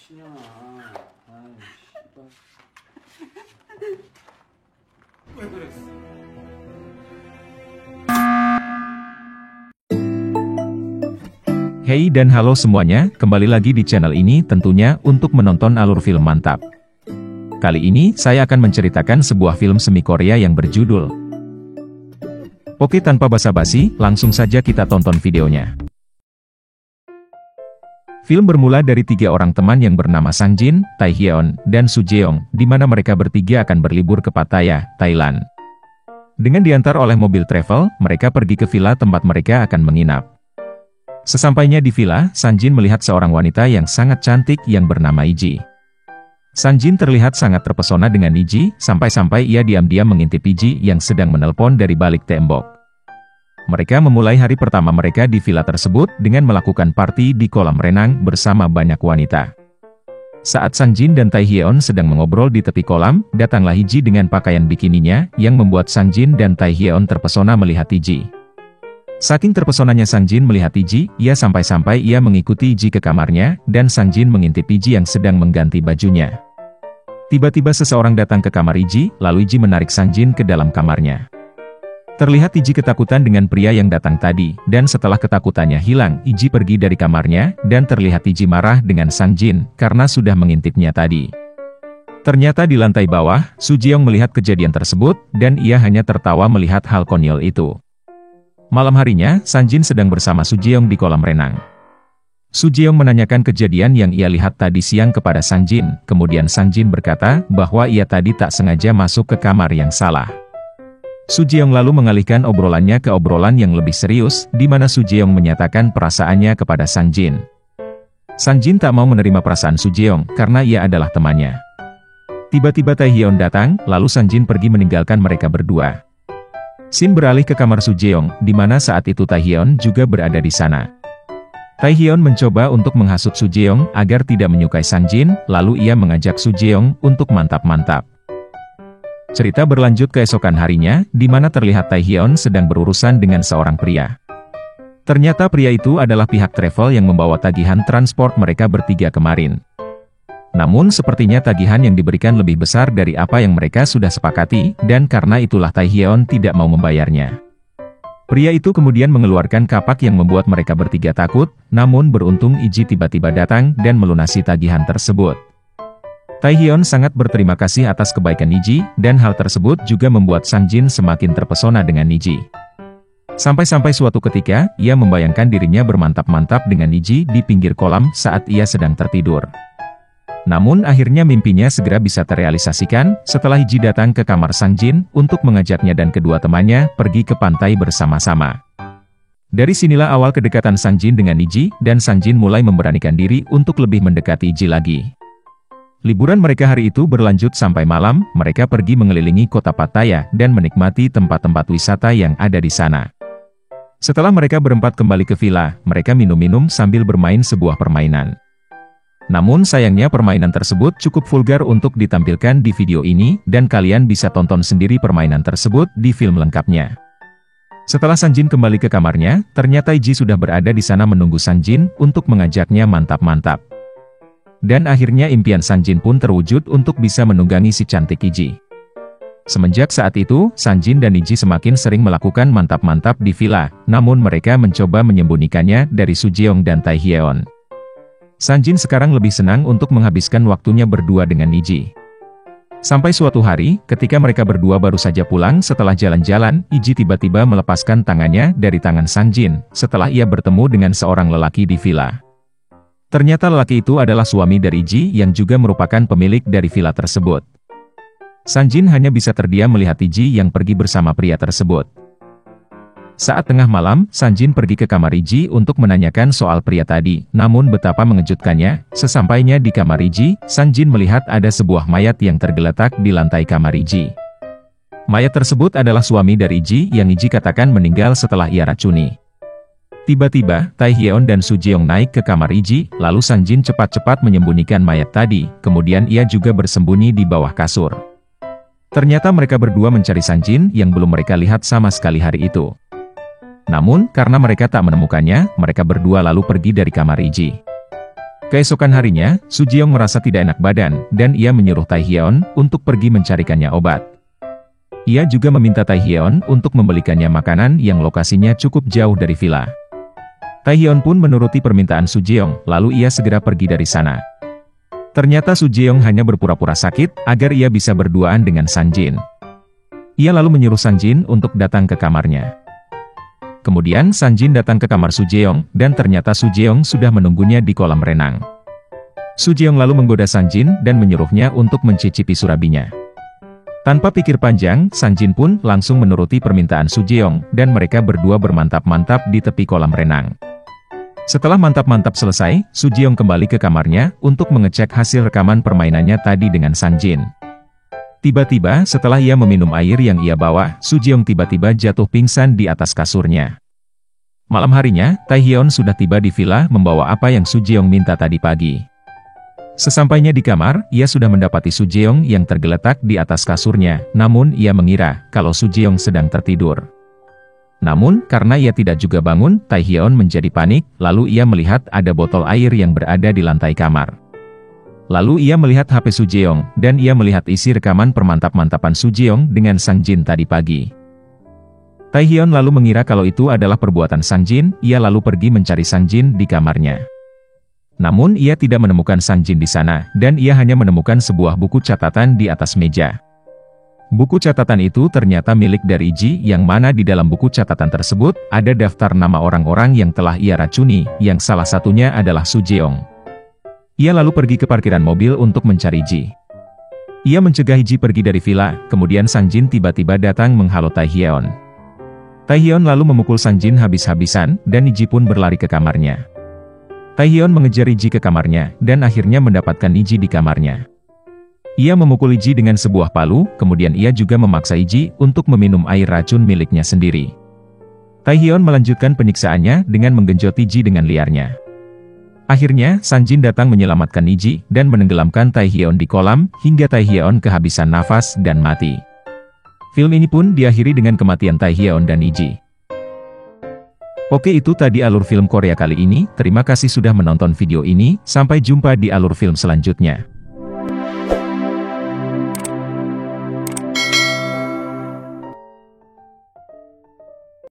신영아, 아이, 씨발. 왜 그랬어? Hey dan halo semuanya, kembali lagi di channel ini tentunya untuk menonton alur film mantap. Kali ini saya akan menceritakan sebuah film semi Korea yang berjudul. Oke, tanpa basa-basi, langsung saja kita tonton videonya. Film bermula dari 3 orang teman yang bernama Sang Jin, Tae Hyeon, dan Soo Jeong, di mana mereka bertiga akan berlibur ke Pattaya, Thailand. Dengan diantar oleh mobil travel, mereka pergi ke villa tempat mereka akan menginap. Sesampainya di villa, Sang Jin melihat seorang wanita yang sangat cantik yang bernama Iji. Sang Jin terlihat sangat terpesona dengan Iji, sampai-sampai ia diam-diam mengintip Iji yang sedang menelpon dari balik tembok. Mereka memulai hari pertama mereka di villa tersebut dengan melakukan party di kolam renang bersama banyak wanita. Saat Sang Jin dan Tae Hyeon sedang mengobrol di tepi kolam, datanglah Iji dengan pakaian bikininya, yang membuat Sang Jin dan Tae Hyeon terpesona melihat Iji. Saking terpesonanya Sang Jin melihat Iji, ia sampai-sampai ia mengikuti Iji ke kamarnya, dan Sang Jin mengintip Iji yang sedang mengganti bajunya. Tiba-tiba seseorang datang ke kamar Iji, lalu Iji menarik Sang Jin ke dalam kamarnya. Terlihat Iji ketakutan dengan pria yang datang tadi, dan setelah ketakutannya hilang, Iji pergi dari kamarnya, dan terlihat Iji marah dengan Sang Jin, karena sudah mengintipnya tadi. Ternyata di lantai bawah, Soo Jeong melihat kejadian tersebut, dan ia hanya tertawa melihat hal konyol itu. Malam harinya, Sang Jin sedang bersama Soo Jeong di kolam renang. Soo Jeong menanyakan kejadian yang ia lihat tadi siang kepada Sang Jin, kemudian Sang Jin berkata bahwa ia tadi tak sengaja masuk ke kamar yang salah. Soo Jeong lalu mengalihkan obrolannya ke obrolan yang lebih serius, di mana Soo Jeong menyatakan perasaannya kepada Sang Jin. Sang Jin tak mau menerima perasaan Soo Jeong, karena ia adalah temannya. Tiba-tiba Tae Hyeon datang, lalu Sang Jin pergi meninggalkan mereka berdua. Scene beralih ke kamar Soo Jeong, di mana saat itu Tae Hyeon juga berada di sana. Tae Hyeon mencoba untuk menghasut Soo Jeong agar tidak menyukai Sang Jin, lalu ia mengajak Soo Jeong untuk mantap-mantap. Cerita berlanjut keesokan harinya, di mana terlihat Tae Hyeon sedang berurusan dengan seorang pria. Ternyata pria itu adalah pihak travel yang membawa tagihan transport mereka bertiga kemarin. Namun sepertinya tagihan yang diberikan lebih besar dari apa yang mereka sudah sepakati, dan karena itulah Tae Hyeon tidak mau membayarnya. Pria itu kemudian mengeluarkan kapak yang membuat mereka bertiga takut, namun beruntung Iji tiba-tiba datang dan melunasi tagihan tersebut. Tae Hyeon sangat berterima kasih atas kebaikan Iji, dan hal tersebut juga membuat Sang Jin semakin terpesona dengan Iji. Sampai-sampai suatu ketika, ia membayangkan dirinya bermantap-mantap dengan Iji di pinggir kolam saat ia sedang tertidur. Namun akhirnya mimpinya segera bisa terrealisasikan, setelah Iji datang ke kamar Sang Jin, untuk mengajaknya dan kedua temannya pergi ke pantai bersama-sama. Dari sinilah awal kedekatan Sang Jin dengan Iji, dan Sang Jin mulai memberanikan diri untuk lebih mendekati Iji lagi. Liburan mereka hari itu berlanjut sampai malam, mereka pergi mengelilingi kota Pattaya, dan menikmati tempat-tempat wisata yang ada di sana. Setelah mereka berempat kembali ke villa, mereka minum-minum sambil bermain sebuah permainan. Namun sayangnya permainan tersebut cukup vulgar untuk ditampilkan di video ini, dan kalian bisa tonton sendiri permainan tersebut di film lengkapnya. Setelah Sang Jin kembali ke kamarnya, ternyata Iji sudah berada di sana menunggu Sang Jin untuk mengajaknya mantap-mantap. Dan akhirnya impian Sang Jin pun terwujud untuk bisa menunggangi si cantik Iji. Semenjak saat itu, Sang Jin dan Iji semakin sering melakukan mantap-mantap di villa, namun mereka mencoba menyembunyikannya dari Soo Jeong dan Tae Hyeon. Sang Jin sekarang lebih senang untuk menghabiskan waktunya berdua dengan Iji. Sampai suatu hari, ketika mereka berdua baru saja pulang setelah jalan-jalan, Iji tiba-tiba melepaskan tangannya dari tangan Sang Jin, setelah ia bertemu dengan seorang lelaki di villa. Ternyata lelaki itu adalah suami dari Iji yang juga merupakan pemilik dari villa tersebut. Sang Jin hanya bisa terdiam melihat Iji yang pergi bersama pria tersebut. Saat tengah malam, Sang Jin pergi ke kamar Iji untuk menanyakan soal pria tadi, namun betapa mengejutkannya, sesampainya di kamar Iji, Sang Jin melihat ada sebuah mayat yang tergeletak di lantai kamar Iji. Mayat tersebut adalah suami dari Iji yang Iji katakan meninggal setelah ia racuni. Tiba-tiba, Tae Hyeon dan Soo Jeong naik ke kamar Iji, lalu Sang Jin cepat-cepat menyembunyikan mayat tadi, kemudian ia juga bersembunyi di bawah kasur. Ternyata mereka berdua mencari Sang Jin yang belum mereka lihat sama sekali hari itu. Namun, karena mereka tak menemukannya, mereka berdua lalu pergi dari kamar Iji. Keesokan harinya, Sujeong merasa tidak enak badan, dan ia menyuruh Taehyun untuk pergi mencarikannya obat. Ia juga meminta Taehyun untuk membelikannya makanan yang lokasinya cukup jauh dari villa. Taehyun pun menuruti permintaan Sujeong, lalu ia segera pergi dari sana. Ternyata Sujeong hanya berpura-pura sakit, agar ia bisa berduaan dengan Sanjin. Ia lalu menyuruh Sanjin untuk datang ke kamarnya. Kemudian Sanjin datang ke kamar Sujeong, dan ternyata Sujeong sudah menunggunya di kolam renang. Sujeong lalu menggoda Sanjin dan menyuruhnya untuk mencicipi surabinya. Tanpa pikir panjang, Sanjin pun langsung menuruti permintaan Sujeong, dan mereka berdua bermantap-mantap di tepi kolam renang. Setelah mantap-mantap selesai, Sujeong kembali ke kamarnya untuk mengecek hasil rekaman permainannya tadi dengan Sanjin. Tiba-tiba, setelah ia meminum air yang ia bawa, Sujeong tiba-tiba jatuh pingsan di atas kasurnya. Malam harinya, Taehyun sudah tiba di villa membawa apa yang Sujeong minta tadi pagi. Sesampainya di kamar, ia sudah mendapati Sujeong yang tergeletak di atas kasurnya, namun ia mengira kalau Sujeong sedang tertidur. Namun, karena ia tidak juga bangun, Taehyun menjadi panik, lalu ia melihat ada botol air yang berada di lantai kamar. Lalu ia melihat HP Sujeong, dan ia melihat isi rekaman permantap-mantapan Sujeong dengan Sanjin tadi pagi. Taehyun lalu mengira kalau itu adalah perbuatan Sanjin, ia lalu pergi mencari Sanjin di kamarnya. Namun ia tidak menemukan Sanjin di sana, dan ia hanya menemukan sebuah buku catatan di atas meja. Buku catatan itu ternyata milik dari Ji, yang mana di dalam buku catatan tersebut, ada daftar nama orang-orang yang telah ia racuni, yang salah satunya adalah Sujeong. Ia lalu pergi ke parkiran mobil untuk mencari Ji. Ia mencegah Ji pergi dari villa, kemudian Sanjin tiba-tiba datang menghalau Taehyun. Taehyun lalu memukul Sanjin habis-habisan, dan Ji pun berlari ke kamarnya. Taehyun mengejar Ji ke kamarnya, dan akhirnya mendapatkan Ji di kamarnya. Ia memukul Ji dengan sebuah palu, kemudian ia juga memaksa Ji untuk meminum air racun miliknya sendiri. Taehyun melanjutkan penyiksaannya dengan menggenjoti Ji dengan liarnya. Akhirnya, Sanjin datang menyelamatkan Ji dan menenggelamkan Taehyun di kolam, hingga Taehyun kehabisan nafas dan mati. Film ini pun diakhiri dengan kematian Taehyun dan Ji. Oke, itu tadi alur film Korea kali ini. Terima kasih sudah menonton video ini, sampai jumpa di alur film selanjutnya.